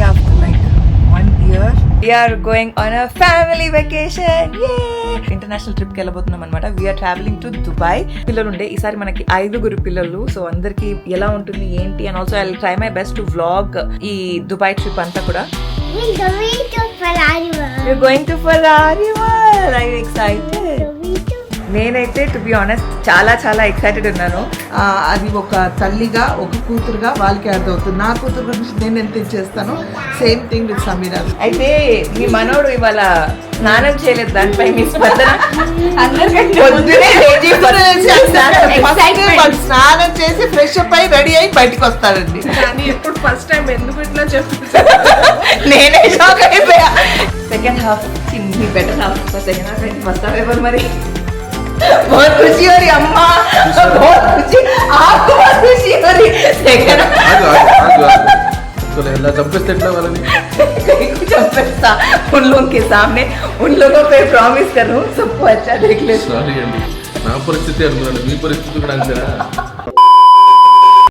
after like 1 year. We are going on a family vacation. Yay! International trip కి వెళ్ళబోతున్నాం అనమాట. We are traveling to Dubai. పిల్లలు ఉండే ఈసారి మనకి 5 పిల్లలు. సో అందరికి ఎలా ఉంటుంది ఏంటి and also I'll try my best to vlog ఈ దుబాయ్ ట్రిప్ అంతా కూడా. We're going to Ferrari World. Are you excited? నేనైతే టు బి ఆనెస్ట్ చాలా ఎక్సైటెడ్ ఉన్నాను. అది ఒక తల్లిగా ఒక కూతురుగా వాళ్ళకి అర్థమవుతుంది. నా కూతురు గురించి నేను ఎంత చేస్తాను సేమ్ థింగ్ విత్ సమీరా. అయితే మీ మనోడు ఇవాళ స్నానం చేయలేదు, దానిపై మీ స్పందన? స్నానం చేసి ఫ్రెష్ అప్ అయి రెడీ అయి బయటకు వస్తారండి. కానీ ఎప్పుడు ఫస్ట్ టైం ఎందుకు ఇట్లా నేనే షాక్ అయిపోయా. సెకండ్ హాఫ్ మీ బెటర్ హాఫ్, సెకండ్ హాఫ్ ఏంటి, ఫస్ట్ హాఫ్ ఎవరు మరి? बहुत खुशी हो रही अम्मा, बहुत खुशी, आपको बहुत खुशी हो रही। सेकंड चंपेस्ता उन लोगों के सामने, उन लोगों पे प्रॉमिस कर रहा हूँ सबको अच्छा देख ले. सॉरी अंडी, ना परिस्थिति अनुकुन्नानु, మీ పరిస్థితి కూడా అంతేనా?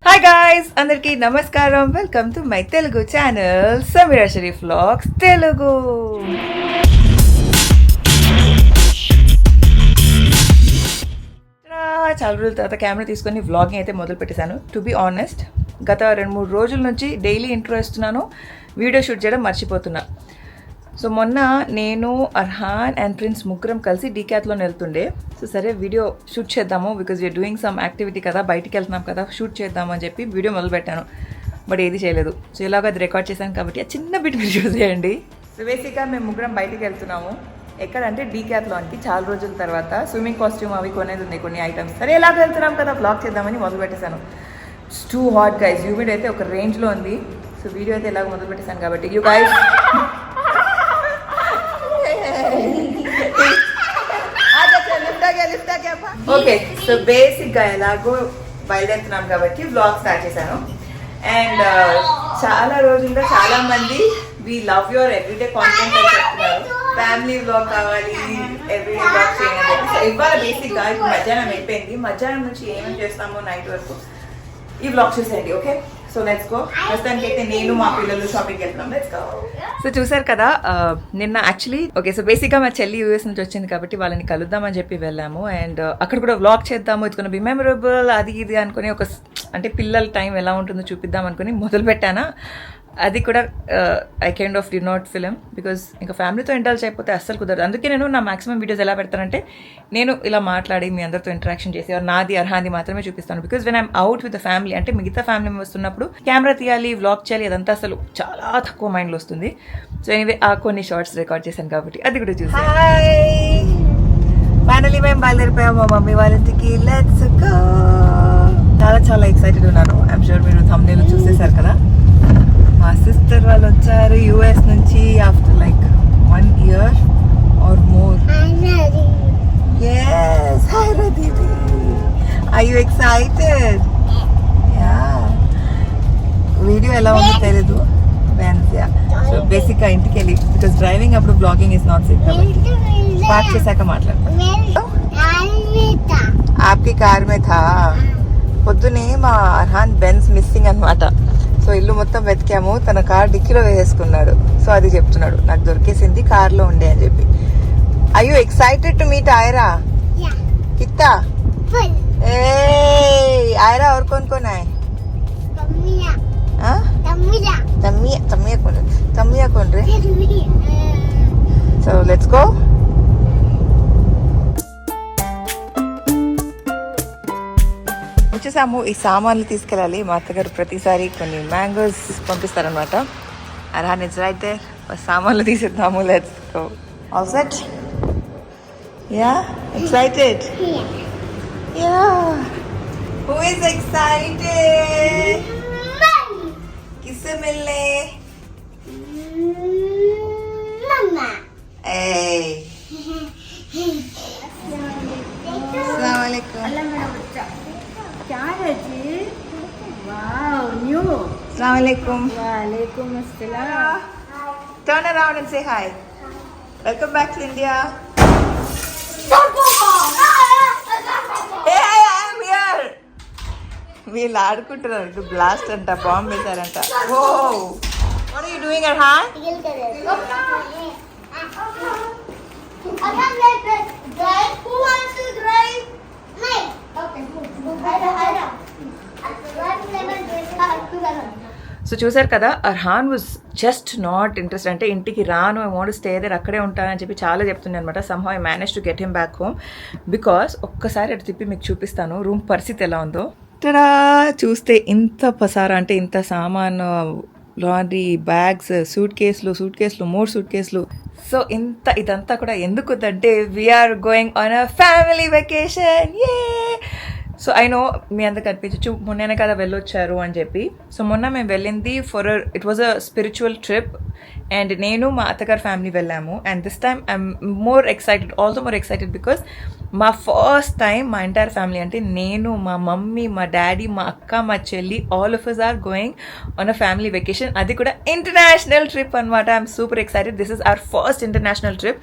హాయ్ గైస్, అందరికీ నమస్కారం. Welcome to my Telugu channel Sameera Sharif vlogs Telugu. చాలా రోజుల తర్వాత కెమెరా తీసుకొని వ్లాగింగ్ అయితే మొదలు పెట్టేశాను. టు బి ఆనెస్ట్, గత 2-3 రోజుల నుంచి డైలీ ఇంట్రో ఇస్తున్నాను, వీడియో షూట్ చేయడం మర్చిపోతున్నా. సో మొన్న నేను, అర్హాన్ అండ్ ప్రిన్స్ ముగ్గురం కలిసి డీక్యాత్లోనే వెళ్తుండే. సో సరే వీడియో షూట్ చేద్దాము, because we're doing some activity కదా, బయటికి వెళ్తున్నాం కదా, షూట్ చేద్దాము అని చెప్పి వీడియో మొదలుపెట్టాను. బట్ ఏది చేయలేదు. సో ఇలాగ అది రికార్డ్ చేశాను కాబట్టి ఆ చిన్న బిట్ మీరు చూసేయండి. సో బేసిక్గా మేము ముగ్గురం బయటికి వెళ్తున్నాము. ఎక్కడంటే డీక్యాత్లాన్కి. చాలా రోజుల తర్వాత స్విమ్మింగ్ కాస్ట్యూమ్ అవి కొనేది ఉంది, కొన్ని ఐటమ్స్. సరే ఎలాగ వెళ్తున్నాం కదా, బ్లాగ్ చేద్దామని మొదలు పెట్టేశాను. It's too hot guys, humid అయితే ఒక రేంజ్లో ఉంది. సో వీడియో అయితే ఎలాగ మొదలు పెట్టేశాను కాబట్టి యూ గైస్ ఓకే. సో బేసిక్గా ఎలాగో బయలుదేరుతున్నాం కాబట్టి బ్లాగ్ స్టార్ట్ చేశాను. అండ్ చాలా రోజులుగా చాలా మంది we love your everyday content అని చెప్తున్నారు. ఫ్యామిలీ వ్లాగ్ కావాలి, ఎవ్రీడే వ్లాగ్ చేయండి అని చెప్పి. సో ఇవాళ బేసిక్గా ఇప్పుడు మధ్యాహ్నం అయిపోయింది. మధ్యాహ్నం నుంచి ఏమేమి చేస్తామో నైట్ వరకు ఈ వ్లాగ్ చూసేయండి. Okay, so let's go. ప్రస్తుతానికి అయితే నేను మా పిల్లలు షాపింగ్కి వెళ్తున్నాం. Let's go. సో చూసారు కదా, నిన్న యాక్చువల్లీ ఓకే, సో బేసిక్గా మా చెల్లి యూఎస్ నుంచి వచ్చింది కాబట్టి వాళ్ళని కలుద్దామని చెప్పి వెళ్ళాము. అండ్ అక్కడ కూడా వ్లాగ్ చేద్దాము, ఇట్స్ గోనా బి మెమరబుల్, అది ఇది అనుకుని ఒక అంటే పిల్లల టైం ఎలా ఉంటుందో చూపిద్దాం అనుకుని మొదలు పెట్టానా. అది కూడా I kind of did not film, because ఇంకా ఫ్యామిలీతో ఇంటర్వ్యూ చేయకపోతే అస్సలు కుదరదు. అందుకే నేను నా మాక్సిమం వీడియోస్ ఎలా పెడతానంటే నేను ఇలా మాట్లాడి మీ అందరితో ఇంటరాక్షన్ చేసి నాది అర్హాంది మాత్రమే చూపిస్తాను. Because when I'm out with the family, అంటే మిగతా ఫ్యామిలీ మెంబర్స్ ఉన్నప్పుడు కెమెరా తీయాలి, వ్లాగ్ చేయాలి, అదంతా అసలు చాలా తక్కువ మైండ్లో వస్తుంది. సో ఎనీవే ఆ కొన్ని షార్ట్స్ రికార్డ్ చేశాను కాబట్టి అది కూడా చూసి. ఫైనలీ మేము బయలుదేరిపోయాము మా మమ్మీ వాళ్ళ ఇంటికి. Let's go. చాలా ఎక్సైటెడ్ ఉన్నాను. ఐఎమ్ షూర్ మీరు థంబ్నెయిల్ చూసేశారు కదా. మా సిస్టర్ వాళ్ళు వచ్చారు యూఎస్ నుంచి after like 1 year or more. Yes, hi Raditi. Are you excited? Yeah. Video ఎలా ఉందో తెలీదు. సో బేసిక్గా ఇంటికి వెళ్ళి, బికాస్ డ్రైవింగ్ అప్పుడు బ్లాగింగ్ ఇస్ నాట్ సేఫ్ కాబట్టి పార్క్ చేశాక మాట్లాడతాను. ఆప్కి కార్ మే థా. పొద్దునే మా అర్హాన్ బెన్స్ మిస్సింగ్ అనమాట. సో ఇల్లు మొత్తం వెతికాము, తన కార్ డిక్కీలో వేసేసుకున్నాడు. సో అది చెప్తున్నాడు, నాకు దొరికేసింది కార్లో ఉండే అని చెప్పి. I you excited to meet Aira? कितना? ए आयरा और कौन कौन आए? तमिया कौन रे? So let's go. వచ్చేసాము. ఈ సామాన్లు తీసుకెళ్ళాలి. మా అత్తగారు ప్రతిసారి కొన్ని మ్యాంగోస్ పంపిస్తారనమాట. Arhaan it's right there. సామాన్లు తీసేద్దాము. Let's go. All set? Yeah, excited? Yeah. Who is excited? కిస్సే మిల్నే మమ్మా. ఏయ్ अस्सलाम वालेकुम. क्या है जी? Wow, new. अस्सलाम वालेकुम. वालेकुम अस्सलाम. Turn around and say hi. Welcome back to India. Hey, I am here. వీళ్ళు ఆడుకుంటున్నారు. బ్లాస్ట్ అంట, బాంబ్ వేశారంట. Oh What are you doing, Arhan? Who wants to drive? Me. Okay. So చూసారు కదా, Arhan was just not interest. అంటే ఇంటికి రాను, I want stay there, అక్కడే ఉంటానని చెప్పి చాలా చెప్తున్నాను అనమాట. Somehow I manage to get him back home because ఒక్కసారి అటు తిప్పి మీకు చూపిస్తాను రూమ్ పరిస్థితి ఎలా ఉందో. టడా చూస్తే ఇంత పసారా, అంటే ఇంత సామాను, లాండ్రీ బ్యాగ్స్, సూట్ కేసులు 3 సూట్ కేసులు. సో ఇదంతా కూడా ఎందుకుందంటే we're going on a family vacation. So I know మీ అందరికి అనిపించచ్చు మొన్ననే కదా వెళ్ళొచ్చారు అని చెప్పి. సో మొన్న మేము వెళ్ళింది it was a spiritual trip and నేను మా అత్తగారి ఫ్యామిలీ వెళ్ళాము. And this time I'm more excited because మా ఫస్ట్ టైం మా ఎంటైర్ ఫ్యామిలీ, అంటే నేను, మా మమ్మీ, మా డాడీ, మా అక్క, మా చెల్లి, all of us are going on a family vacation. అది కూడా ఇంటర్నేషనల్ ట్రిప్ అనమాట. I'm super excited. This is our first international trip.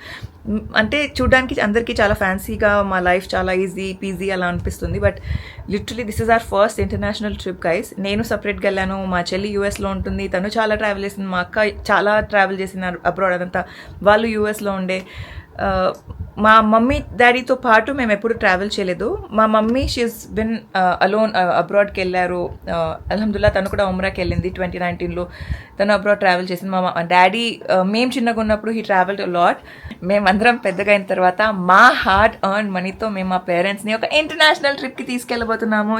అంటే చూడడానికి అందరికీ చాలా ఫ్యాన్సీగా, మా లైఫ్ చాలా ఈజీ పీజీ అలా అనిపిస్తుంది, but literally this is our first international trip guys. నేను సపరేట్గా వెళ్ళాను, మా చెల్లి యూఎస్లో ఉంటుంది, తను చాలా ట్రావెల్ చేసింది, మా అక్క చాలా ట్రావెల్ చేసినారు అబ్రాడ్, అదంతా వాళ్ళు యూఎస్లో ఉండే. మా మమ్మీ డాడీతో పాటు మేము ఎప్పుడు ట్రావెల్ చేయలేదు. మా మమ్మీ షీఈస్ బిన్ అలోన్, అబ్రాడ్కి వెళ్ళారు. అల్హమ్దుల్లా తను కూడా ఉమ్రాకి వెళ్ళింది 2019లో. తను అబ్రాడ్ ట్రావెల్ చేసింది. మా డాడీ మేము చిన్నగా ఉన్నప్పుడు హీ ట్రావెల్డ్ లాట్. మేమందరం పెద్దగా అయిన తర్వాత మా హార్డ్ ఎర్న్ మనీతో మేము మా పేరెంట్స్ని ఒక ఇంటర్నేషనల్ ట్రిప్కి తీసుకెళ్ళబోతున్నాము.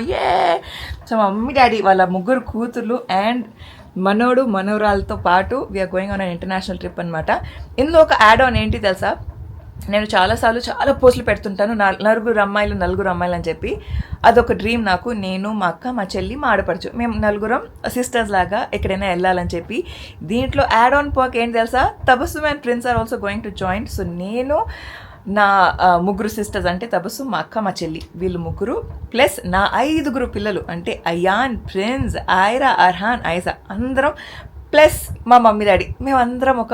సో మా మమ్మీ డాడీ వాళ్ళ 3 కూతుర్లు అండ్ మనోడు మనోరాలతో పాటు we're going on an international trip అనమాట. ఇందులో ఒక యాడ్ ఆన్ ఏంటి తెలుసా, నేను చాలాసార్లు చాలా పోస్టులు పెడుతుంటాను, 4 అమ్మాయిలు అని చెప్పి. అదొక డ్రీమ్ నాకు. నేను, మా అక్క, మా చెల్లి, మా ఆడపడుచు, మేము 4 సిస్టర్స్ లాగా ఎక్కడైనా వెళ్ళాలని చెప్పి. దీంట్లో యాడ్ ఆన్ పర్క్ ఏంటి తెలుసా, Tabassum and Prince are also going to join. So నేను, నా 3 సిస్టర్స్ అంటే తబస్సు, మా అక్క, మా చెల్లి, వీళ్ళు 3 ప్లస్ నా 5 పిల్లలు అంటే అయాన్, ప్రిన్స్, ఐరా, అర్హాన్, ఐజా, అందరం ప్లస్ మా మమ్మీ డాడీ, మేమందరం ఒక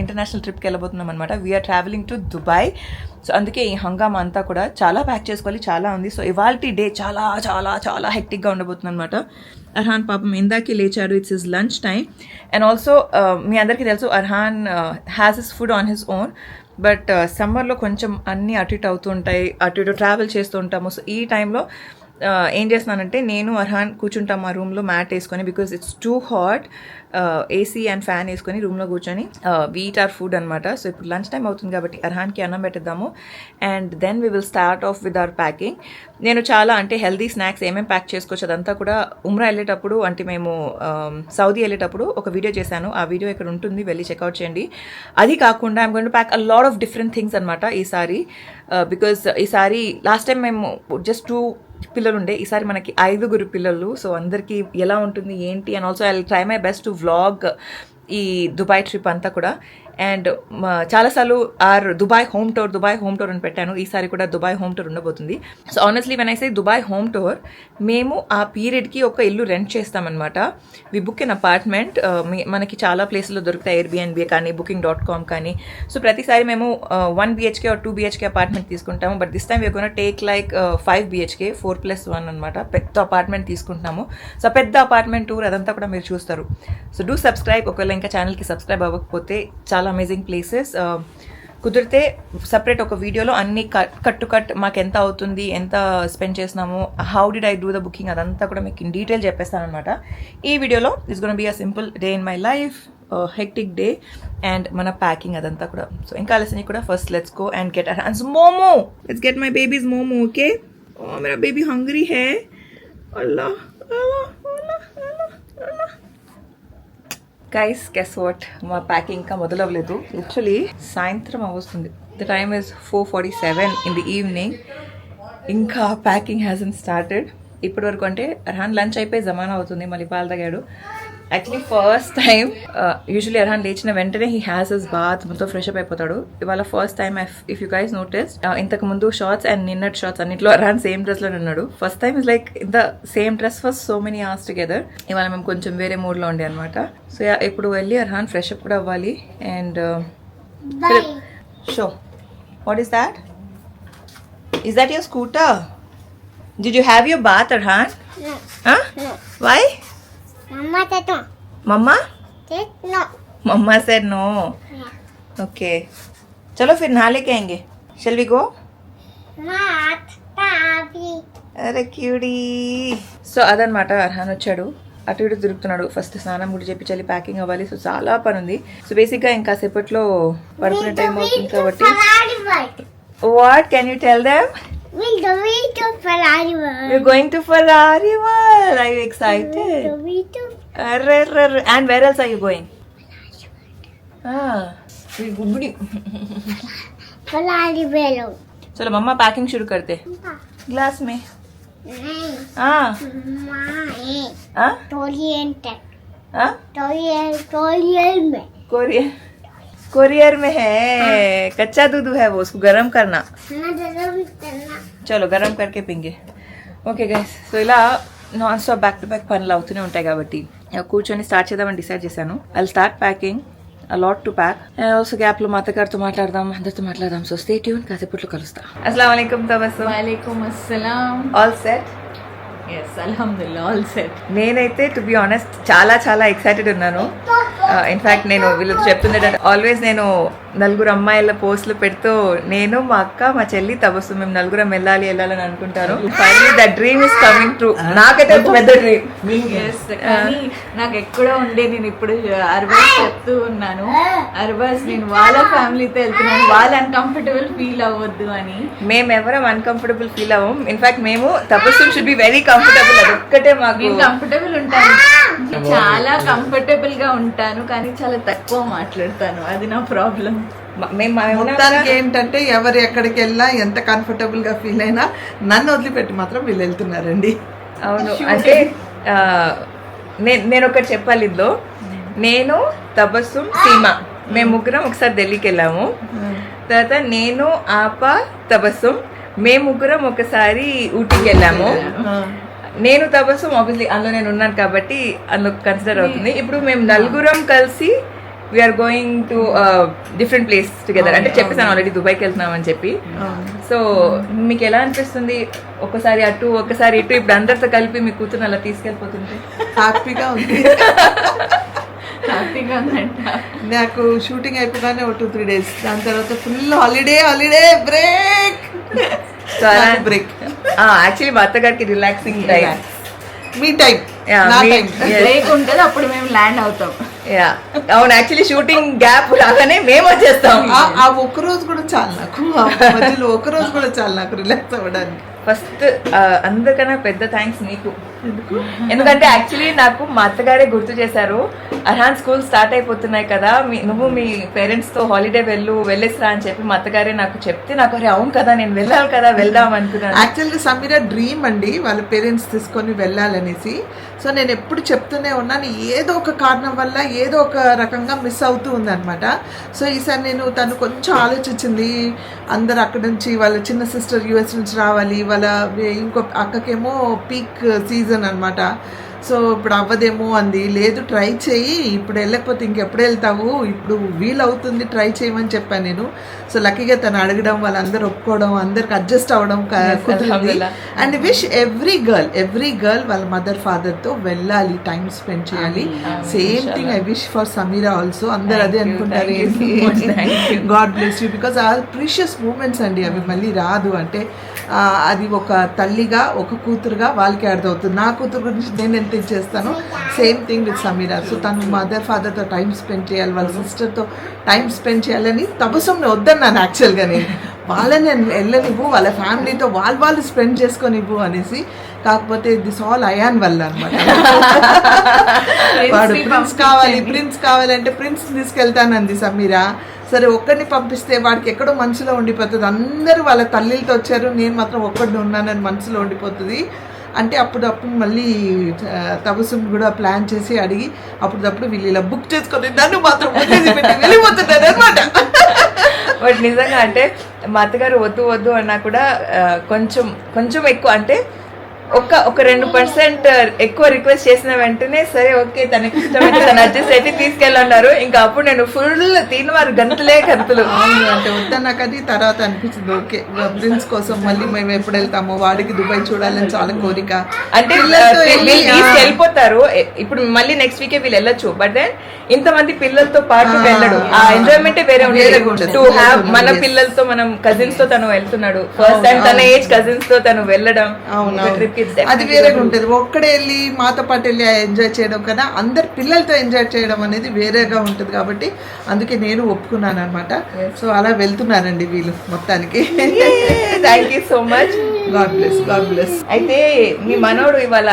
ఇంటర్నేషనల్ ట్రిప్కి వెళ్ళబోతున్నాం అనమాట. We're travelling to Dubai. So అందుకే ఈ హంగామా అంతా కూడా చాలా ప్యాక్ చేసుకోవాలి, చాలా ఉంది. సో ఇవాల్టి డే చాలా చాలా చాలా హెక్టిక్గా ఉండబోతుంది అనమాట. అర్హాన్ పాపం ఇందాకే లేచాడు, it's his lunch time. And also మీ అందరికీ తెలుసు Arhan has his food on his own, but సమ్మర్లో కొంచెం అన్నీ అటు ఇటు అవుతూ ఉంటాయి, అటు ఇటు ట్రావెల్ చేస్తూ ఉంటాము. సో ఈ టైంలో ఏం చేస్తున్నానంటే నేను అర్హాన్ కూర్చుంటాం మా రూమ్లో మ్యాట్ వేసుకొని, because it's too hot. AC and fan వేసుకొని రూమ్లో కూర్చొని వీట్ ఆర్ ఫుడ్ అనమాట. సో ఇప్పుడు లంచ్ టైం అవుతుంది కాబట్టి అర్హాన్కి అన్నం పెట్టేద్దాము and then we will start off with our packing. నేను చాలా అంటే హెల్దీ స్నాక్స్ ఏమేమి ప్యాక్ చేసుకోవచ్చు అదంతా కూడా ఉమ్రా వెళ్ళేటప్పుడు, అంటే మేము సౌదీ వెళ్ళేటప్పుడు ఒక వీడియో చేశాను. ఆ వీడియో ఇక్కడ ఉంటుంది, వెళ్ళి చెక్అవుట్ చేయండి. అది కాకుండా I'm going to pack a lot of different things అనమాట ఈసారి. బికాజ్ ఈసారి లాస్ట్ టైం మేము జస్ట్ 2 పిల్లలు ఉండే, ఈసారి మనకి 5 పిల్లలు. సో అందరికీ ఎలా ఉంటుంది ఏంటి, and also I will try my best to vlog ఈ దుబాయ్ ట్రిప్ అంతా కూడా. అండ్ చాలాసార్లు దుబాయ్ హోమ్ టూర్ అని పెట్టాను. ఈసారి కూడా దుబాయ్ హోమ్ టూర్ ఉండబోతుంది. So honestly when I say Dubai home tour, మేము ఆ పీరియడ్కి ఒక ఇల్లు రెంట్ చేస్తామన్నమాట. We book in apartment. మనకి చాలా ప్లేస్లో దొరుకుతాయి, ఎయిర్బిఎన్బి కానీ booking.com కానీ. సో ప్రతిసారి మేము 1 BHK or 2 BHK అపార్ట్మెంట్ తీసుకుంటాము. But this time we're gonna take like 5 BHK 4+1 అనమాట. పెద్ద అపార్ట్మెంట్ తీసుకుంటున్నాము. సో పెద్ద అపార్ట్మెంట్ టూర్ అదంతా కూడా మీరు చూస్తారు. So do subscribe. ఒకవేళ ఇంకా ఛానల్కి సబ్స్క్రైబ్ అవ్వకపోతే, చాలా అమేజింగ్ ప్లేసెస్. కుదిరితే సపరేట్ ఒక వీడియోలో అన్ని కట్ మాకు ఎంత అవుతుంది, ఎంత స్పెండ్ చేసినాము, how did I do the booking, అదంతా కూడా మీకు ఇన్ డీటెయిల్ చెప్పేస్తాను అనమాట. ఈ వీడియోలో it's gonna be a simple day in my life, hectic day and మన ప్యాకింగ్ అదంతా కూడా. సో ఇంకా ఆలస్యం కూడా first let's go and get our hands మోమో. లెట్స్ గెట్ మై బేబీస్ మోమో. ఓకే, मेरा बेबी हंग्री है. अल्लाह గైస్, గెస్ వాట్, మా ప్యాకింగ్ ఇంకా మొదలవ్వలేదు. లిటరలీ సాయంత్రం వస్తుంది. The time is 4:47 in the evening. ఇంకా ప్యాకింగ్ హ్యాజన్ స్టార్టెడ్. ఇప్పటి వరకు అంటే అర్హాన్ లంచ్ అయిపోయి జమానా అవుతుంది, మళ్ళీ పాలు తాగాడు. Actually first time, usually Arhan లేచిన వెంటనే హీ హ్యాస్ హిస్ బాత్, మొత్తం ఫ్రెష్ అప్ అయిపోతాడు. ఇవాళ first time, if you guys notice, ఇంతకు ముందు షార్ట్స్ అండ్ నిన్నటి షార్ట్స్ అన్నింటిలో అర్హాన్ సేమ్ డ్రెస్లో ఉన్నాడు. First time is like the same dress for so many hours together. ఇవాళ మేము కొంచెం వేరే మూడ్లో ఉండే అనమాట. సో ఇప్పుడు వెళ్ళి అర్హాన్ ఫ్రెష్ అప్ కూడా అవ్వాలి. And show, what is that? Is that your scooter? Did you have your bath, Arhan? No. Huh? No. Why? Mama tato. Mama? said no. Mumma said no. Okay. चलो फिर नहा लेके आएंगे. Shall we go? Not Tavi. అరే QD. So అదనమాట, అర్హాన్ వచ్చాడు, అటు ఇటు తిరుగుతున్నాడు. ఫస్ట్ స్నానం కూడా చేపించాలి, ప్యాకింగ్ అవ్వాలి. సో చాలా పని ఉంది. సో బేసిక్గా ఇంకా సేపట్లో పడుకునే టైం అవుతుంది కాబట్టి. What can you tell them? We'll go to Ferrari World. We're going to Ferrari World. Are you excited? And where else are you going? गुबड़ी. Ferrari World. चलो मम्मा पैकिंग शुरू करते. ग्लास में. नहीं. हाँ. नहीं. हाँ. Oriental. हाँ. Korean में. कोरियर में है. कच्चा दूध है वो, उसको गरम करना. ना जरूर करना. చలో గరం కరికే పింగే. ఓకే గైస్, సో ఇలా non stop back to back పనులు అవుతూనే ఉంటాయి కాబట్టి కూర్చొని స్టార్ట్ చేద్దామని డిసైడ్ చేశాను. I start packing, a lot to pack. Also gap లో మా అత్తగారితో మాట్లాడదాం, అందరితో మాట్లాడదాం. సో స్టే ట్యూన్, కాసేపట్లో కలుస్తా. అస్సలాము అలైకుం తబస్సుమ్. वालेकुम अस्सलाम. All set? यस अल्हम्दुलिल्लाह ऑल सेट. నేనైతే టు బి ఆనెస్ట్ చాలా చాలా ఎక్సైటెడ్ ఉన్నాను. ఇన్ఫాక్ట్ నేను వీళ్ళతో చెప్తుండే ఆల్వేస్ నేను నలుగురు అమ్మాయిల పోస్టులు పెడుతూ నేను, మా అక్క, మా చెల్లి తబస్సు మేము నలుగురం వెళ్ళాలని అనుకుంటాను. Finally the dream is coming true. నాకైతే పెద్ద డ్రీమ్. ఎస్, కానీ నాకు ఎక్కడో ఉండే, నేను ఇప్పుడు అర్బాస్ చెప్తూ ఉన్నాను, అర్బాస్ నేను వాళ్ళ ఫ్యామిలీతో వెళ్తున్నాను, వాళ్ళు అన్కంఫర్టబుల్ ఫీల్ అవ్వద్దు అని. మేమెవరం అన్కంఫర్టబుల్ ఫీల్ అవ్వం. ఇన్ఫాక్ట్ మేము Tabassum should be very comfortable. అది ఒక్కటే మాకు. నేను కంఫర్టబుల్ ఉంటాను, చాలా కంఫర్టబుల్ గా ఉంటాను, కానీ చాలా తక్కువ మాట్లాడతాను. అది నా ప్రాబ్లం. మొత్తానికి ఏంటంటే ఎవరు ఎక్కడికి వెళ్ళినా ఎంత కంఫర్టబుల్ గా ఫీల్ అయినా నన్ను వదిలిపెట్టి మాత్రం వీళ్ళు వెళ్తున్నారండి. అవును, అంటే నేను ఒకటి చెప్పాలి ఇందులో. నేను, తబస్సుం, సీమ మేము ముగ్గురం ఒకసారి ఢిల్లీకి వెళ్ళాము. తర్వాత నేను, ఆప, తబస్సుం మేము ముగ్గురం ఒకసారి ఊటీకి వెళ్ళాము. నేను తబస్సుం ఆబ్వియస్లీ అందులో నేను ఉన్నాను కాబట్టి అందులో కన్సిడర్ అవుతుంది. ఇప్పుడు మేము నలుగురం కలిసి we're going to different place together. అంటే చెప్పేసాను ఆల్రెడీ దుబాయ్కి వెళ్తున్నాం అని చెప్పి. సో మీకు ఎలా అనిపిస్తుంది? ఒకసారి అటు ఒకసారి ఇటు, ఇప్పుడు అందరితో కలిపి మీ కూతురు అలా తీసుకెళ్ళిపోతుంటే హ్యాపీగా ఉంది. హ్యాపీగా ఉందంట. నాకు షూటింగ్ అయిపోగానే ఒక 2-3 days, దాని తర్వాత full holiday break. Break actually మా అత్తగారికి రిలాక్సింగ్ టైం, మీ టైం, బ్రేక్ ఉంటుంది, అప్పుడు మేము ల్యాండ్ అవుతాం. అవును, యాక్చువల్లీ షూటింగ్ గ్యాప్ రాగానే మేము వచ్చేస్తాం. ఆ ఒక్క రోజు కూడా చాలు నాకు, మధ్యలో ఒక రోజు కూడా చాలు నాకు రిలాక్స్ అవ్వడానికి. ఫస్ట్ అందరికన్నా పెద్ద థ్యాంక్స్ నీకు. ఎందుకంటే యాక్చువల్లీ నాకు మా అత్తగారే గుర్తు చేశారు, అర్హాన్ స్కూల్ స్టార్ట్ అయిపోతున్నాయి కదా, నువ్వు మీ పేరెంట్స్తో హాలిడే వెళ్ళేసిరా అని చెప్పి మా అత్తగారే నాకు చెప్తే, నాకు అరే అవును కదా నేను వెళ్ళాలి కదా, వెళ్దాం అనుకున్నాను. యాక్చువల్గా సమీరా డ్రీమ్ అండి వాళ్ళ పేరెంట్స్ తీసుకొని వెళ్ళాలనేసి. సో నేను ఎప్పుడు చెప్తూనే ఉన్నాను, ఏదో ఒక కారణం వల్ల ఏదో ఒక రకంగా మిస్ అవుతూ ఉందన్నమాట. సో ఈసారి తను కొంచెం ఆలోచించింది, అందరు అక్కడ నుంచి వాళ్ళ చిన్న సిస్టర్ యూఎస్ నుంచి రావాలి, వాళ్ళ ఇంకో అక్కకేమో పీక్ సీజన్ అనమాట. సో ఇప్పుడు అవ్వదేమో అంది. లేదు ట్రై చేయి, ఇప్పుడు వెళ్ళకపోతే ఇంకెప్పుడు వెళ్తావు, ఇప్పుడు వీలవుతుంది ట్రై చేయమని చెప్పాను నేను. సో లక్కీగా తను అడగడం, వాళ్ళందరూ ఒప్పుకోవడం, అందరికి అడ్జస్ట్ అవ్వడం కుదిరింది. అండ్ విష్ ఎవ్రీ గర్ల్ వాళ్ళ మదర్ ఫాదర్తో వెళ్ళాలి, టైం స్పెండ్ చేయాలి. Same thing I wish for Sameera also. అందరు అదే అనుకుంటారు, God bless you, because are precious moments అండి అవి, మళ్ళీ రాదు. అంటే అది ఒక తల్లిగా ఒక కూతురుగా వాళ్ళకి అర్థమవుతుంది. నా కూతురు గురించి నేను ఎంత చేస్తానో same thing with Sameera. So తను మదర్ ఫాదర్తో టైం స్పెండ్ చేయాలి, వాళ్ళ సిస్టర్తో టైం స్పెండ్ చేయాలని తబస్సుని వద్దన్నాను యాక్చువల్గా. నేను వాళ్ళని వెళ్ళనివ్వు, వాళ్ళ ఫ్యామిలీతో వాళ్ళు స్పెండ్ చేసుకొనివ్వు అనేసి. కాకపోతే దిస్ ఆల్ అయాన్ వల్ల అనమాట. వాడు ప్రిన్స్ కావాలంటే ప్రిన్స్ తీసుకెళ్తానంది సమీరా. సరే ఒక్కడిని పంపిస్తే వాడికి ఎక్కడో మనసులో ఉండిపోతుంది. అందరూ వాళ్ళ తల్లితో వచ్చారు, నేను మాత్రం ఒక్కడిని ఉన్నానని మనసులో ఉండిపోతుంది. అంటే అప్పుడప్పుడు మళ్ళీ తబస్సుని కూడా ప్లాన్ చేసి అడిగి అప్పుడప్పుడు వీళ్ళు ఇలా బుక్ చేసుకొని నన్ను మాత్రం వెళ్ళిపోతున్నారు అనమాట. బట్ నిజంగా అంటే మా అత్తగారు వద్దు అన్నా కూడా కొంచెం ఎక్కువ, అంటే ఒక 2% ఎక్కువ రిక్వెస్ట్ చేసిన వెంటనే సరే ఓకే తనకి ఇష్టమైతే తను అడ్జస్ట్ అయితే తీసుకెళ్ళన్నారు. ఇంకా అప్పుడు నేను ఫుల్ తినవారు గంతులే గంతులు. అవును అంటే వద్దన్నా కానీ తర్వాత అనిపించింది ఓకే ప్రిన్స్ కోసం మళ్ళీ మేము ఎప్పుడు వెళ్తామో వాడికి దుబాయ్ చూడాలని చాలా కోరిక. అంటే పిల్లలతో వీళ్ళు వెళ్ళి, తీసుకెళ్ళిపోతారు. ఇప్పుడు మళ్ళీ నెక్స్ట్ వీకే వీళ్ళు వెళ్ళొచ్చు. బట్ దెన్ ఇంతమంది పిల్లలతో పాటు వెళ్ళడు. ఆ ఎంజాయ్మెంట్ వేరే ఉంటుంది. టు హ్యావ్ మన పిల్లలతో మనం కజిన్స్ తో తను వెళ్తున్నాడు. ఫస్ట్ టైం తన ఏజ్ కజిన్స్ తో తను వెళ్ళడం అది వేరేగా ఉంటుంది. ఒక్కడే వెళ్ళి మాతో పాటు వెళ్ళి ఎంజాయ్ చేయడం కన్నా అందరు పిల్లలతో ఎంజాయ్ చేయడం అనేది వేరేగా ఉంటుంది. కాబట్టి అందుకే నేను ఒప్పుకున్నాను అనమాట. సో అలా వెళ్తున్నారండి వీళ్ళు మొత్తానికి. Thank you so much. God bless, God bless. అయితే మీ మనోడు ఇవాళ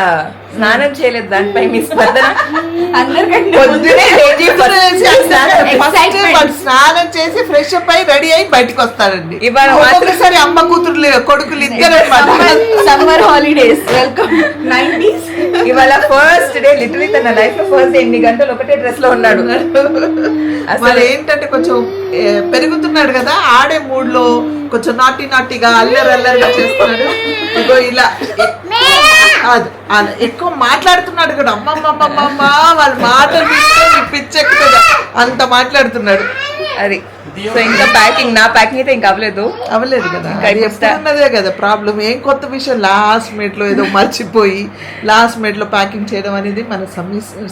స్నానం చేయలేదు, దానిపై మీ స్పందన? అందరికంటే పొద్దునే లేచి వాళ్ళు స్నానం చేసి ఫ్రెష్ అప్ అయి రెడీ అయి బయటకు వస్తారండి. ఇవాళ ఒక్కొక్కసారి అమ్మ కూతురు కొడుకులు ఇద్దరు సమ్మర్ హాలిడేస్ వెల్కమ్ 90s. ఇవాళ ఫస్ట్ డే లిటరలీ తన లైఫ్ లో ఫస్ట్ డే 8 గంటలు ఒకటే డ్రెస్ లో ఉన్నాడు. అసలు ఏంటంటే కొంచెం పెరుగుతున్నాడు కదా, ఆడే మూడ్ లో కొంచెం నాటిగా అల్లరిగా చేస్తున్నాడు. ఇగో ఇలా కాదు ఎక్కువ మాట్లాడుతున్నాడు కూడా. అమ్మమ్మ వాళ్ళ మాటలు పిచ్చెక్కుతుంది అంత మాట్లాడుతున్నాడు. అది సో ఇంకా ప్యాకింగ్, నా ప్యాకింగ్ అయితే ఇంకా అవ్వలేదు కదా. ఇంకా ఉన్నదే కదా ప్రాబ్లం. ఏం కొత్త విషయం లాస్ట్ మినిట్ లో ఏదో మర్చిపోయి లాస్ట్ మినిట్ లో ప్యాకింగ్ చేయడం అనేది మన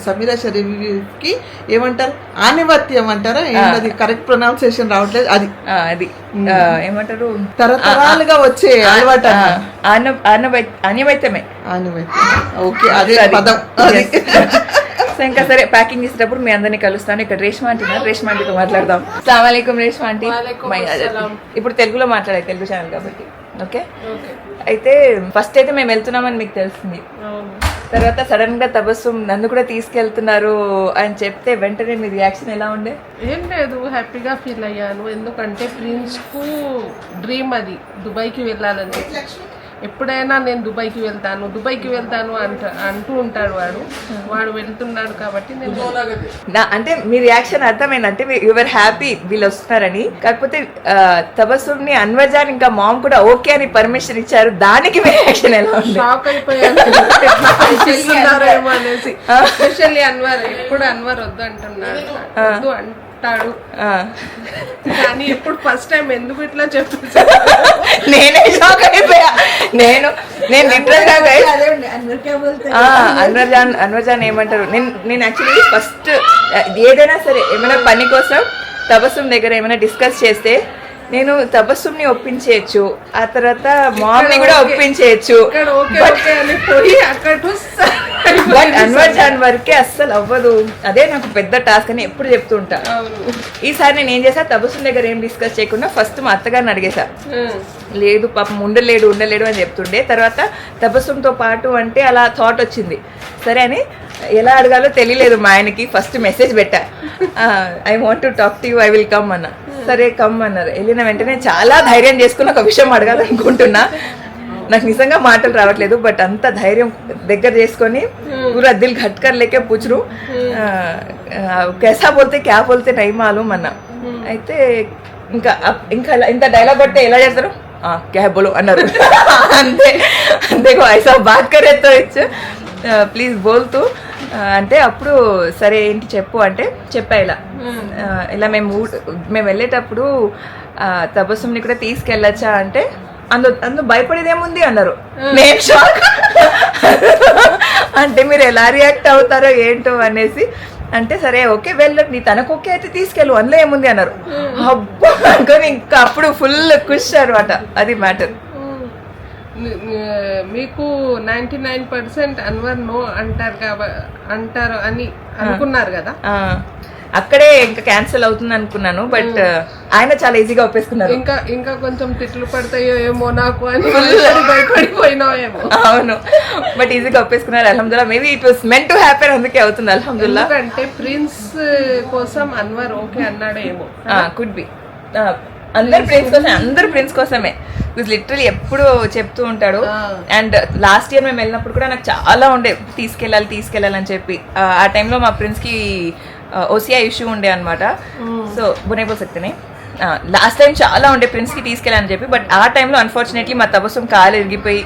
సమీరా శరీరకి ఏమంటారు, ఆనివర్త్యం అంటారా, ఏంటది కరెక్ట్ ప్రొనౌన్సియేషన్ రావట్లేదు. అది ఏమంటారు, తరతరాలుగా వచ్చే అలవాటు. అనివైతమే. ఓకే అదే పదం. సో ఇంకా సరే ప్యాకింగ్ చేసేటప్పుడు మీ అందరినీ కలుస్తాను. ఇక్కడ రేష్మా అంటున్నారు, రేష్మా ఆంటీతో మాట్లాడదాం. అస్సలాముఅలైకుం రేష్మా ఆంటీ. ఇప్పుడు తెలుగులో మాట్లాడే, తెలుగు ఛానల్ కాబట్టి. ఓకే అయితే ఫస్ట్ అయితే మేము వెళ్తున్నామని మీకు తెలిసింది. తర్వాత సడన్ గా తబస్సుమ్ నన్ను కూడా తీసుకెళ్తున్నారు అని చెప్తే వెంటనే మీ రియాక్షన్ ఎలా ఉండే? ఏం లేదు, హ్యాపీగా ఫీల్ అయ్యాను. ఎందుకంటే ప్రిన్స్ కు డ్రీమ్ అది దుబాయ్కి వెళ్ళాలని. ఎప్పుడైనా నేను దుబాయ్కి వెళ్తాను అంటూ ఉంటాడు వాడు వెళ్తున్నాడు కాబట్టి నేను అంటే మీ రియాక్షన్ అర్థమైందంటే యువర్ హ్యాపీ వీళ్ళు వస్తున్నారని. కాకపోతే తబస్సుమ్ని అన్వర్జాన్ ఇంకా మామ్ కూడా ఓకే అని పర్మిషన్ ఇచ్చారు, దానికి మీ రియాక్షన్ ఎలా ఉంది? షాక్ అయిపోయాను ఏమో అనేసి. స్పెషల్లీ అన్వర్, ఎప్పుడు అన్వర్ వద్దు అంటున్నాడు, వద్దు అంటాడు కానీ ఎప్పుడు ఫస్ట్ టైం ఎందుకు ఇట్లా చెప్తాను నేనే షాక్ అయిపోయా. నేను లిటరల్ గా అన్వర్జాన్ ఏమంటారు, నేను యాక్చువల్లీ ఫస్ట్ ఏదైనా సరే ఏమైనా పని కోసం తబస్సుమ్ దగ్గర ఏమైనా డిస్కస్ చేస్తే నేను తబస్సుమ్ని ఒప్పించేయచ్చు, ఆ తర్వాత మామ్ని కూడా ఒప్పించేయచ్చు. బట్ అన్వర్జాన్ వరకే అస్సలు అవ్వదు. అదే నాకు పెద్ద టాస్క్ అని ఎప్పుడు చెప్తూ ఉంటా. ఈసారి నేను ఏం చేసా, తబస్సుమ్ దగ్గర ఏం డిస్కస్ చేయకుండా ఫస్ట్ మా అత్తగారిని అడిగేసా. లేదు పాపం ఉండలేడు అని చెప్తుండే. తర్వాత తబస్సుమ్తో పాటు అంటే అలా థాట్ వచ్చింది. సరే అని ఎలా అడగాలో తెలియలేదు మా ఆయనకి. ఫస్ట్ మెసేజ్ పెట్టా, I want to talk to you, I will come అన్న. సరే కమ్ అన్నారు. వెళ్ళిన వెంటనే చాలా ధైర్యం చేసుకుని ఒక విషయం అడగాలనుకుంటున్నా. నాకు నిజంగా మాటలు రావట్లేదు, బట్ అంత ధైర్యం దగ్గర చేసుకొని పూరా దిల్ ఘట్కర్ లేకే పూచరు कैसा बोलते क्या बोलते नहीं मालूम అన్న. అయితే ఇంకా ఇంత డైలాగ్ కొట్టే ఎలా చేస్తారు, క్యా బోలో అన్నారు. అంతే అంతేకో ఐసా బాత్ కరే తో ప్లీజ్ బోల్తూ అంటే అప్పుడు సరే ఏంటి చెప్పు అంటే చెప్పా. ఇలా మేము వెళ్ళేటప్పుడు తబస్సుమ్ని కూడా తీసుకెళ్ళచ్చా అంటే అందు భయపడేదేముంది అన్నారు. నేను షాక్. అంటే మీరు ఎలా రియాక్ట్ అవుతారో ఏంటో అనేసి అంటే సరే ఓకే వెళ్ళండి, తనకు ఓకే అయితే తీసుకెళ్ళు, అందులో ఏముంది అన్నారు. అబ్బా అనుకొని ఇంకా అప్పుడు ఫుల్ ఖుష్ అనమాట. అది మ్యాటర్. మీకు 99% అన్వర్ నో అంటారు అని అనుకున్నారు కదా, అక్కడే ఇంకా క్యాన్సిల్ అవుతుంది అనుకున్నాను. బట్ ఆయన చాలా ఈజీగా ఒప్పేసుకున్నారు. ఇంకా కొంచెం తిట్లు పడతాయో ఏమో నాకు అని భయపడిపోయినావు ఏమో. అవును, బట్ ఈజీగా ఒప్పేసుకున్నారు. అల్హమ్దుల్లా. Maybe it was meant to happen, అందుకే అవుతుంది. అల్హమ్దుల్లా. ఎందుకంటే ప్రిన్స్ కోసం అన్వర్ ఓకే అన్నాడో ఏమో. Could be. అందరు ప్రిన్స్ కోసమే. లిటరలీ ఎప్పుడు చెప్తూ ఉంటాడు. అండ్ లాస్ట్ ఇయర్ మేము వెళ్ళినప్పుడు కూడా నాకు చాలా ఉండే తీసుకెళ్ళాలి అని చెప్పి. ఆ టైంలో మా ప్రిన్స్ కి ఓసియా ఇష్యూ ఉండే అనమాట. సో బునేబో సక్తేనే లాస్ట్ టైం చాలా ఉండే ప్రిన్స్ కి తీసుకెళ్ళాలని చెప్పి. బట్ ఆ టైంలో అన్ఫార్చునేట్లీ మా తబస్సుమ్ కాలు ఇరిగిపోయి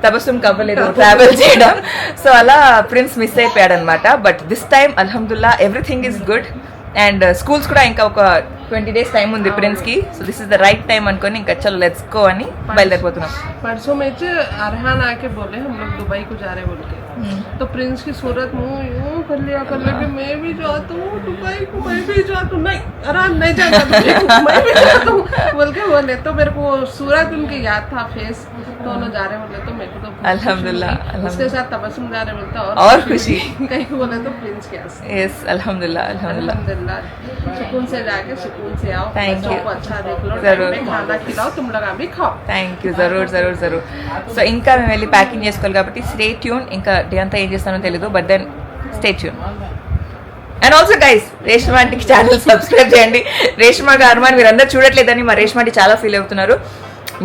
తబస్సుం కవ్వలేదు ట్రావెల్ చేయడం. సో అలా ప్రిన్స్ మిస్ అయిపోయాడు అనమాట. బట్ దిస్ టైమ్ అల్హమ్దుల్లా everything is good. And schools కూడా ఇంకా ఒక 20 days టైం ఉంది ప్రిన్స్ కి. So this is the right time అనుకొని ఇంకా చలో లెట్స్ గో అని బయలుదేరిపోతున్నాం. परसों में अरहान आके बोले हम लोग दुबई को जा रहे बोल के, तो प्रिंस की सूरत मुंह यूं कर लिया कि मैं भी जाता हूँ दुबई को, मैं भी जाता हूँ. नहीं अरहान नहीं जाता दुबई को, मैं भी जाता हूँ बोल के बोले. तो मेरे को सूरत उनके याद था, फेस दोनों जा रहे बोले. तो मेरे को तो अल्हम्दुलिल्लाह, उसके साथ तबस्सुम जा रहे बोलते और खुशी. कहीं को बोले तो प्रिंस के आस यस अल्हम्दुलिल्लाह अल्हम्दुलिल्लाह. सुकून से जाके सुकून से आओ. Thank बच्चों you. को अच्छा देख लो, जरूर. टाइम पे खाना खिलाओ, तुम लोग अभी खाओ. Thank you. జరూర్ జరూర్ జరూర్. సో ఇంకా మేము వెళ్ళి ప్యాకింగ్ చేసుకోవాలి కాబట్టి స్టే ట్యూన్. ఇంకా డే అంతా ఏం చేస్తానో తెలీదు, but then stay tune. And also guys, Reshma ఆంటీకి ఛానల్ సబ్స్క్రైబ్ చేయండి. రేష్మా గారు మీరందరూ చూడట్లేదని మా రేష్మా ఆంటీ చాలా ఫీల్ అవుతున్నారు.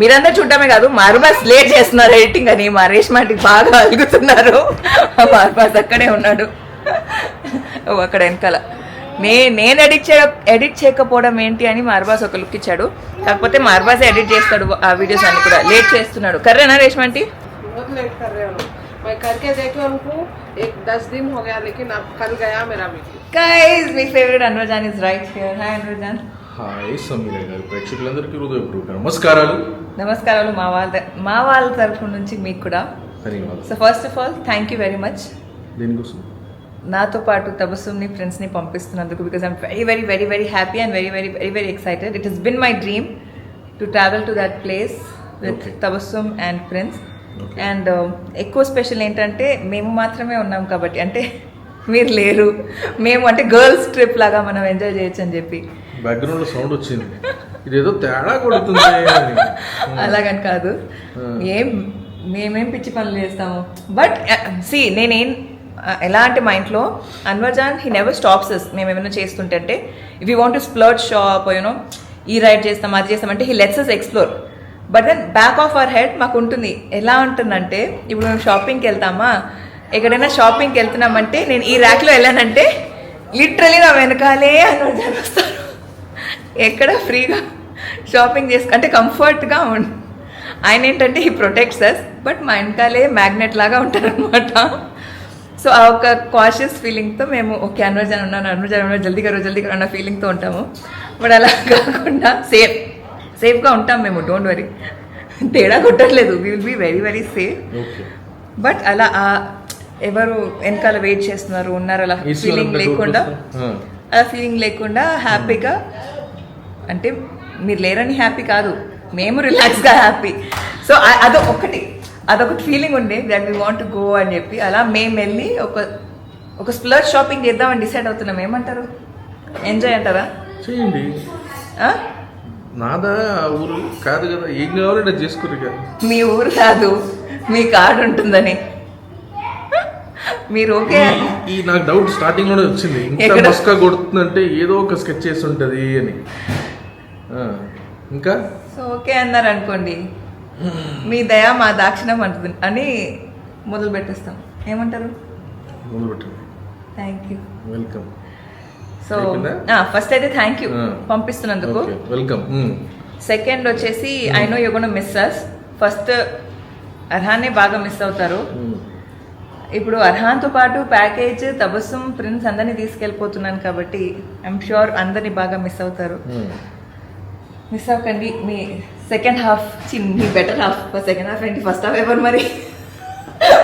మీరందరూ చూడటమే కాదు, మా అర్బాస్ లేట్ చేస్తున్నారు ఎడిటింగ్ అని మా రేష్మా ఆంటీకి బాగా అలుగుతున్నారు. మా అర్బాస్ అక్కడే ఉన్నాడు అక్కడ వెనకాల. నేను ఎడిట్ చేయకపోవడం ఏంటి అని మా అర్బాస్ ఒక లుక్ ఇచ్చాడు. కాకపోతే మా అర్బాసే ఎడిట్ చేస్తాడు ఆ వీడియోస్ అన్ని కూడా. లేట్ చేస్తున్నాడు. కర్రేనా రేష్మా ఆంటీ? बहुत लेट कर रहे हो. मैं करके देखे उनको 10 दिन हो गया, लेकिन अब कल गया मेरा वीडियो. గైస్ మీ favourite Anvajan is right here. Hi Anvajan. Hi Sameera garu, ప్రేక్షకులందరికీ హృదయపూర్వక నమస్కారాలు. నమస్కారాలు మా వాళ్ళ తరఫు నుంచి మీకు కూడా. ధన్యవాదాలు. So first of all thank you very much దేనికోసం? నాతో పాటు తబస్సుమ్ని ఫ్రెండ్స్ని పంపిస్తున్నందుకు. Because I'm very very very very happy and very very very very excited. It has been my dream to travel to that place with Tabassum and Prince. అండ్ ఎక్కువ special ఏంటంటే మేము మాత్రమే ఉన్నాం కాబట్టి, అంటే మీరు లేరు, మేము అంటే గర్ల్స్ ట్రిప్ లాగా మనం ఎంజాయ్ చేయొచ్చు అని చెప్పి. బ్యాక్గ్రౌండ్ లో సౌండ్ వచ్చింది, ఇదేదో తేడా కొడుతుంది అని. అలాగని కాదు, మేమేం పిచ్చి పనులు చేస్తాము. బట్ సి నేనేం ఎలా అంటే మా ఇంట్లో Anvajan he never stops us. మేము ఏమైనా చేస్తుంటే అంటే if you want to splurge shop you know ఈ రైడ్ చేస్తాం అది చేస్తాం అంటే he lets us explore. But then back of our head మాకు ఉంటుంది. ఎలా ఉంటుందంటే ఇప్పుడు మేము షాపింగ్కి వెళ్తామా, ఎక్కడైనా షాపింగ్కి వెళ్తున్నామంటే నేను ఈ ర్యాక్లో వెళ్ళానంటే లిటరలీ నా వెనకాలే అన్వజాన్ వస్తారు. ఎక్కడ ఫ్రీగా షాపింగ్ అంటే కంఫర్ట్గా ఆయన ఏంటంటే హీ ప్రొటెక్ట్స్ అస్, బట్ మా వెనకాలే మ్యాగ్నెట్ లాగా ఉంటారనమాట. సో ఆ ఒక కాషియస్ ఫీలింగ్తో మేము ఓకే అన్వజాన్ ఉన్నాను జల్దీగా అన్న ఫీలింగ్తో ఉంటాము. బట్ అలా కాకుండా సేఫ్గా ఉంటాం మేము. డోంట్ వరీ, తేడా కొట్టట్లేదు. We will be very very safe. But అలా ఎవరు వెనకాల వెయిట్ చేస్తున్నారు ఉన్నారు అలా ఫీలింగ్ లేకుండా హ్యాపీగా, అంటే మీరు లేరని హ్యాపీ కాదు, మేము రిలాక్స్గా హ్యాపీ. సో అదొక ఫీలింగ్ ఉండే that we want to go అని చెప్పి అలా మేము వెళ్ళి ఒక స్ప్లర్ట్ షాపింగ్ చేద్దామని డిసైడ్ అవుతున్నాం. ఏమంటారు? ఎంజాయ్ అంటారా? చేయండి. నాదా ఊరు కాదు కదా, ఏం కావాలంటే చేసుకుని కదా. మీ ఊరు కాదు, మీ కార్డు ఉంటుందని మీరు ఓకే. ఈ నాకు డౌట్ స్టార్టింగ్ లోనే వచ్చింది, ఇంత మస్కా కొడుతుందంటే ఏదో ఒక స్కెచ్ చేసి ఉంటుంది అని. ఇంకా సో ఓకే అన్నారు అనుకోండి, మీ దయ మా దాక్షిణం అంటుంది అని మొదలు పెట్టేస్తాం. ఏమంటారు? మొదలు పెట్టండి. Thank you, welcome. So first అయితే థ్యాంక్ యూ పంపిస్తున్నందుకు. వెల్కమ్. సెకండ్ వచ్చేసి I know you gonna miss us. First అర్హాన్నే బాగా మిస్ అవుతారు. ఇప్పుడు అర్హాన్తో పాటు ప్యాకేజ్ తబస్సుమ్ ప్రిన్స్ అందరినీ తీసుకెళ్ళిపోతున్నాను కాబట్టి ఐఎమ్ షూర్ అందరినీ బాగా మిస్ అవుతారు. మిస్ అవ్వకండి. మీ సెకండ్ హాఫ్ మీ బెటర్ హాఫ్. సెకండ్ హాఫ్ ఏంటి, ఫస్ట్ హాఫ్ ఎవరు మరి?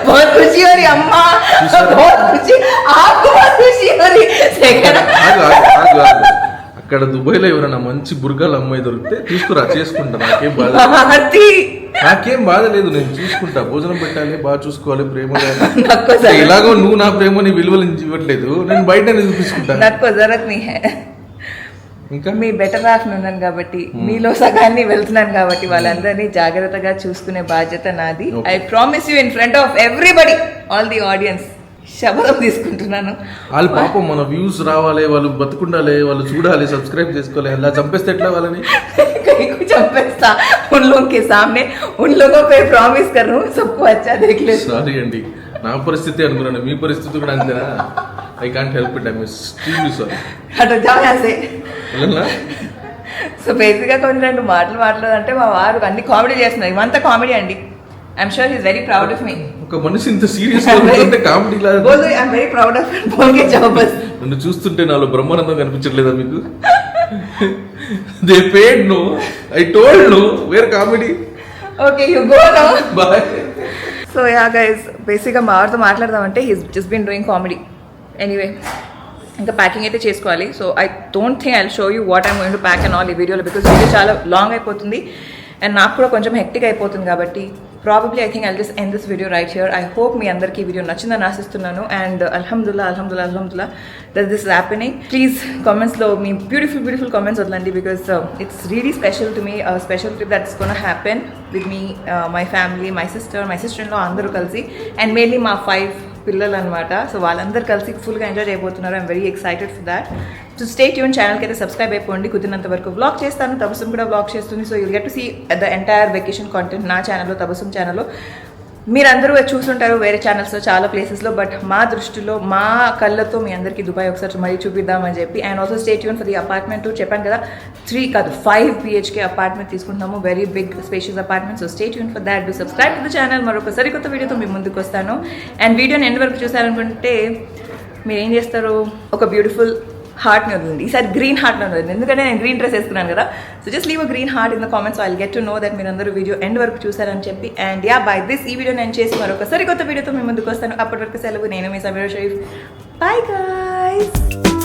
बहुत खुशी हो रही अम्मा, बहुत खुशी, आपको बहुत खुशी हो रही. అక్కడ దుబాయ్ లో ఎవరైనా మంచి బుర్గాల అమ్మాయి దొరికితే తీసుకురా, చేసుకుంటా. నాకేం బాధ లేదు, నేను చూసుకుంటా. భోజనం పెట్టాలి, బాగా చూసుకోవాలి, ప్రేమగా. ఇలాగో నువ్వు నా ప్రేమని విలువలు ఇవ్వట్లేదు, నేను బయట చూపించుకుంటా. ఇంకా మీ బెటర్ హాఫ్ ఉన్నాను కాబట్టి, మీలో సగాన్ని వెళ్తున్నాను కాబట్టి వాళ్ళందరినీ జాగ్రత్తగా చూసుకునే బాధ్యత నాది. I promise you in front of everybody, all the audience, శబదం తీసుకుంటున్నాను. వాళ్ళు పాపం మన వ్యూస్ రావాలి, వాళ్ళు బతుకుండాలి, వాళ్ళు చూడాలి, సబ్స్క్రైబ్ చేసుకోవాలి. అలా చంపేస్తే ఎట్లా వాళ్ళని? చంపేస్తా. उन लोगों के सामने उन लोगों पे प्रॉमिस कर रहा हूँ, सबको अच्छा देख ले. సారీ అండి, నా పరిస్థితి అనుకున్నాను, మీ పరిస్థితి కూడా అంతేనా? I can't help it, I am extremely sorry. అటు జావ్ యాసే. సో బేసిక్గా కొన్ని రెండు మాటలు మాట్లాడంటే మా వారు అన్ని కామెడీ చేస్తున్నారు. ఇవంతా కామెడీ అండి, I'm sure he's very proud of me. ఒక మనిషి ఇంత సీరియస్ గా ఉంటే comedy law Both I'm very proud of Bolge Jobbers. నన్ను చూస్తుంటే నాలో బ్రహ్మానందం కనిపించట్లేదా మీకు? They paid no, I told no, where comedy. Okay, you go now. Bye. So yeah guys, బేసిక్గా మావారితో మాట్లాడదామంటే he's just been doing comedy. Anyway ఇంకా packing అయితే చేసుకోవాలి. So I don't think I show you what I'm going to pack and all ఈ వీడియోలో, because video చాలా long అయిపోతుంది అండ్ నాకు కూడా కొంచెం హెక్టిక్ అయిపోతుంది కాబట్టి probably I think I'll just end this video right here. I hope మీ అందరికీ ఈ వీడియో నచ్చిందని ఆశిస్తున్నాను అండ్ అల్హమ్దుల్లా that this is happening. Please కామెంట్స్లో మీ బ్యూటిఫుల్ కామెంట్స్ వదలండి, because it's really special to me, special trip that's gonna happen with me, my family, my sister in law అందరూ కలిసి అండ్ మెయిన్లీ మా 5 పిల్లలు అనమాట. సో వాళ్ళందరూ కలిసి ఫుల్గా ఎంజాయ్ చేయబోతున్నారు. I'm very excited for that. So stay tune, ఛానల్కి అయితే సబ్స్క్రైబ్ అయిపోండి. కుదిరినంత వరకు వ్లాగ్ చేస్తాను, తబస్సుమ్ కూడా వ్లాగ్ చేస్తుంది. So you'll get to see the entire vacation content నా ఛానల్లో, తబస్సుమ్ ఛానల్లో. మీరందరూ చూస్తుంటారు వేరే ఛానల్స్లో చాలా ప్లేసెస్లో, బట్ మా దృష్టిలో మా కళ్ళతో మీ అందరికీ దుబాయ్ ఒకసారి మరీ చూపిద్దామని చెప్పి. And also stay tune for the apartment. చెప్పాను కదా 3 కాదు 5 BHK అపార్ట్మెంట్ తీసుకుంటాము, very big spacious apartment. So stay tune for that. Do subscribe to the channel. మరొక సరికొత్త వీడియోతో మీ ముందుకు వస్తాను. అండ్ వీడియోని ఎండ్ వరకు చూసారనుకుంటే మీరు ఏం చేస్తారు, ఒక బ్యూటిఫుల్ హార్ట్ని వదిలింది. ఈసారి గ్రీన్ హార్ట్ని వదిలింది, ఎందుకంటే నేను గ్రీన్ డ్రెస్ వేసుకున్నాను కదా. So just leave a green heart in the comments. I will get to know that మీరు అందరూ వీడియో ఎండ్ వరకు చూసారని చెప్పి. అండ్ యా బై దిస్ ఈ వీడియో నేను చేసి మరొక సరికొత్త వీడియోతో మీ ముందుకు వస్తాను. అప్పటి వరకు సెలవు. నేను మీ సమీరా షరీఫ్. Bye guys.